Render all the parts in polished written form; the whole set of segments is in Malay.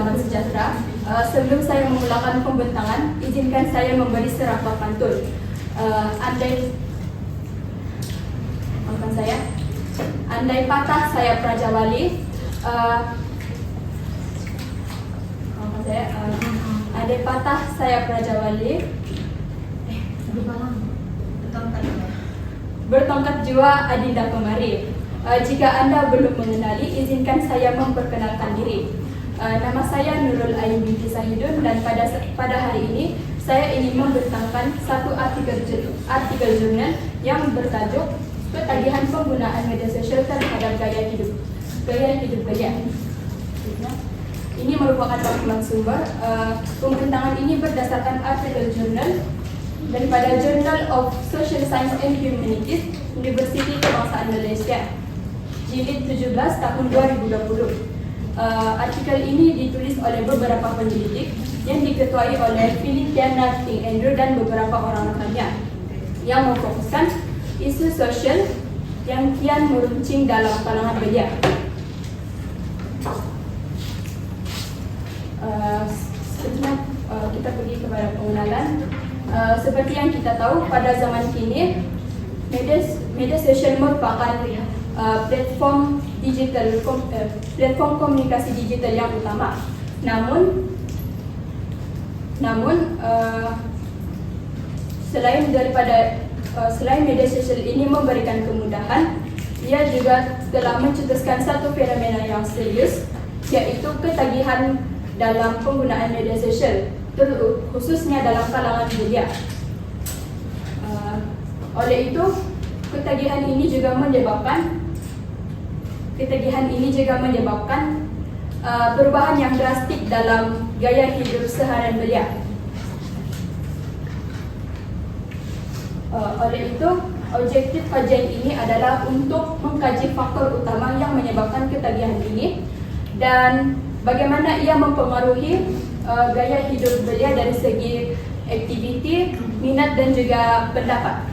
zaman sejahtera. Sebelum saya memulakan pembentangan, izinkan saya memberi serangka pantun. Andai patah saya Praja Wali, andai patah saya Praja Wali, bertongkat jua adinda kemari. Jika Anda belum mengenali, izinkan saya memperkenalkan diri. Nama saya Nurul Ayu binti Sahidun, dan pada hari ini saya ingin membentangkan satu artikel jurnal yang bertajuk Ketagihan Penggunaan Media Sosial Terhadap Gaya Hidup Belia. Ini merupakan dokumen sumber. Pembentangan ini berdasarkan artikel jurnal daripada Journal of Social Science and Humanities Universiti Kebangsaan Malaysia, jilid 17 tahun 2020. Artikel ini ditulis oleh beberapa peneliti yang diketuai oleh Philippiana Ting Andrew dan beberapa orang rekannya, yang memfokuskan isu sosial yang kian meruncing dalam kalangan belia. Selanjutnya kita pergi kepada pengenalan. Seperti yang kita tahu, pada zaman kini media sosial merupakan platform komunikasi digital yang utama. Namun selain media sosial ini memberikan kemudahan, ia juga telah mencetuskan satu fenomena yang serius, yaitu ketagihan dalam penggunaan media sosial, khususnya dalam kalangan belia. Oleh itu, ketagihan ini juga menyebabkan perubahan yang drastik dalam gaya hidup seharian belia. Oleh itu, objektif kajian ini adalah untuk mengkaji faktor utama yang menyebabkan ketagihan ini dan bagaimana ia mempengaruhi gaya hidup belia dari segi aktiviti, minat dan juga pendapat.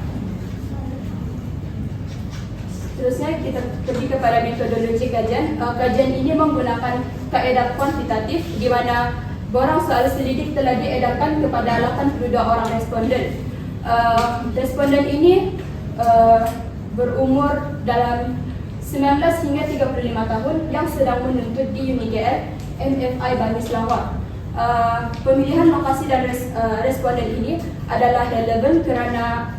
Seterusnya kita pergi kepada metodologi kajian. Kajian ini menggunakan kaedah kuantitatif, di mana borang soal selidik telah diedarkan kepada 82 orang responden. Responden ini berumur dalam 19 hingga 35 tahun yang sedang menuntut di UniGL MFI Bani Selangor. Pemilihan lokasi dan responden ini adalah relevan kerana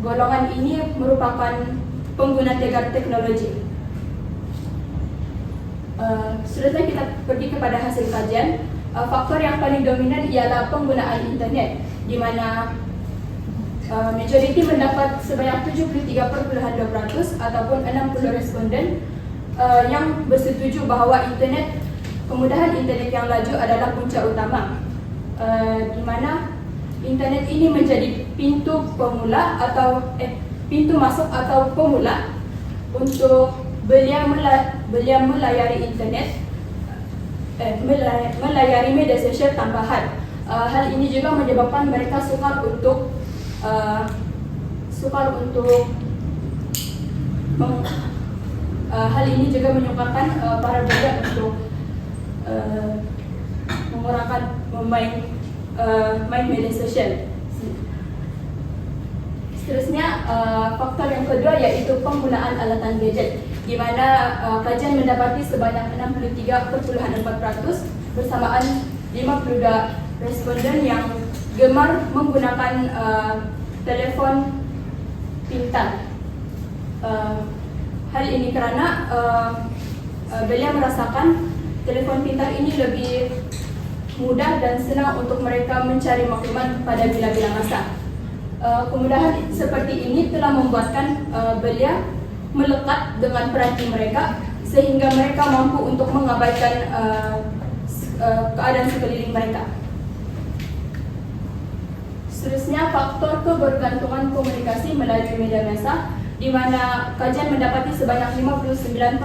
golongan ini merupakan pengguna tegar teknologi. Selanjutnya kita pergi kepada hasil kajian. Faktor yang paling dominan ialah penggunaan internet, di mana majoriti mendapat sebanyak 73.2% ataupun 60 responden yang bersetuju bahawa kemudahan internet yang laju adalah punca utama, di mana internet ini menjadi pintu masuk atau pemula untuk belia melayari internet, melayari media sosial tambahan. Hal ini juga menyebabkan mereka sukar untuk hal ini juga menyukarkan para belia untuk mengurangkan main media sosial. Seterusnya, faktor yang kedua yaitu penggunaan alatan gadget, di mana kajian mendapati sebanyak 63.4% bersamaan 52 responden yang gemar menggunakan telefon pintar. Hal ini kerana belia merasakan telefon pintar ini lebih mudah dan senang untuk mereka mencari maklumat pada bila-bila masa. Kemudahan seperti ini telah membuatkan belia melekat dengan peranti mereka, sehingga mereka mampu untuk mengabaikan keadaan sekeliling mereka. Seterusnya, faktor kebergantungan komunikasi melalui media massa, di mana kajian mendapati sebanyak 59.8%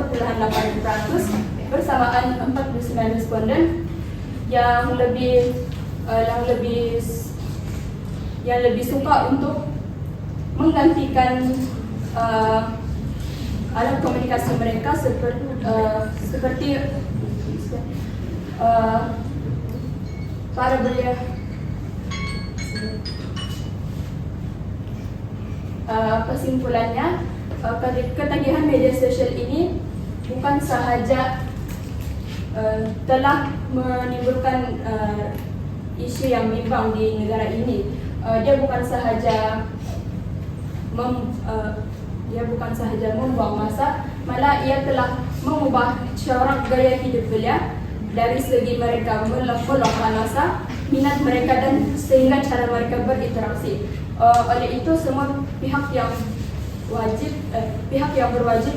bersamaan 49 responden yang lebih suka untuk menggantikan alat komunikasi mereka seperti para belia kesimpulannya, ketagihan media sosial ini bukan sahaja telah menimbulkan isu yang bimbang di negara ini. Dia bukan sahaja membuang masa, malah ia telah mengubah corak gaya hidup belia dari segi mereka meluangkan masa, minat mereka dan sehingga cara mereka berinteraksi. Oleh itu semua pihak yang berwajib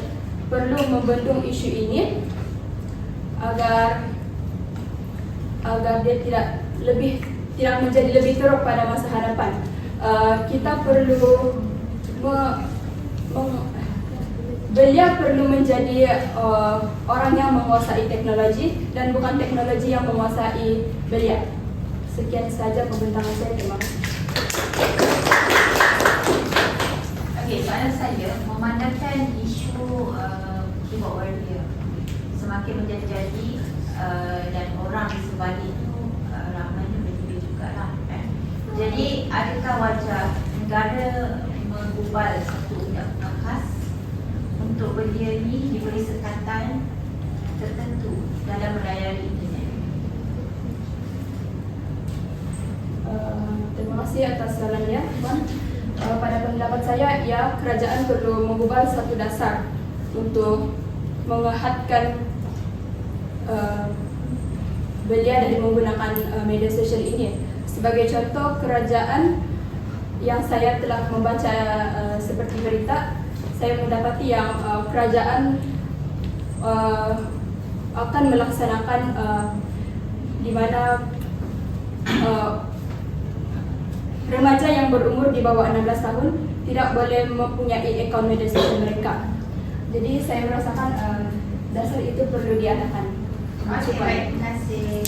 perlu membendung isu ini agar dia tidak menjadi lebih teruk pada masa hadapan. Kita perlu belia perlu menjadi orang yang menguasai teknologi dan bukan teknologi yang menguasai belia. Sekian saja pembentangan saya. Terima kasih. Okey, soalan saya memandangkan isu keyboard warrior semakin menjadi dan orang di sebalik itu ramainya berbeza jugalah kan. Jadi adakah wajah negara menggubal satu undang-undang khas untuk belia ini diberi sekatan tertentu dalam melayari internet? Terima kasih atas sarannya, Puan. Pada pendapat saya, ya, kerajaan perlu mengubah satu dasar untuk mengehatkan belia dari menggunakan media sosial ini. Sebagai contoh, kerajaan yang saya telah membaca seperti berita, saya mendapati yang kerajaan akan melaksanakan di mana remaja yang berumur di bawah 16 tahun tidak boleh mempunyai akaun media sosial mereka. Jadi saya merasakan dasar itu perlu diadakan. Terima kasih.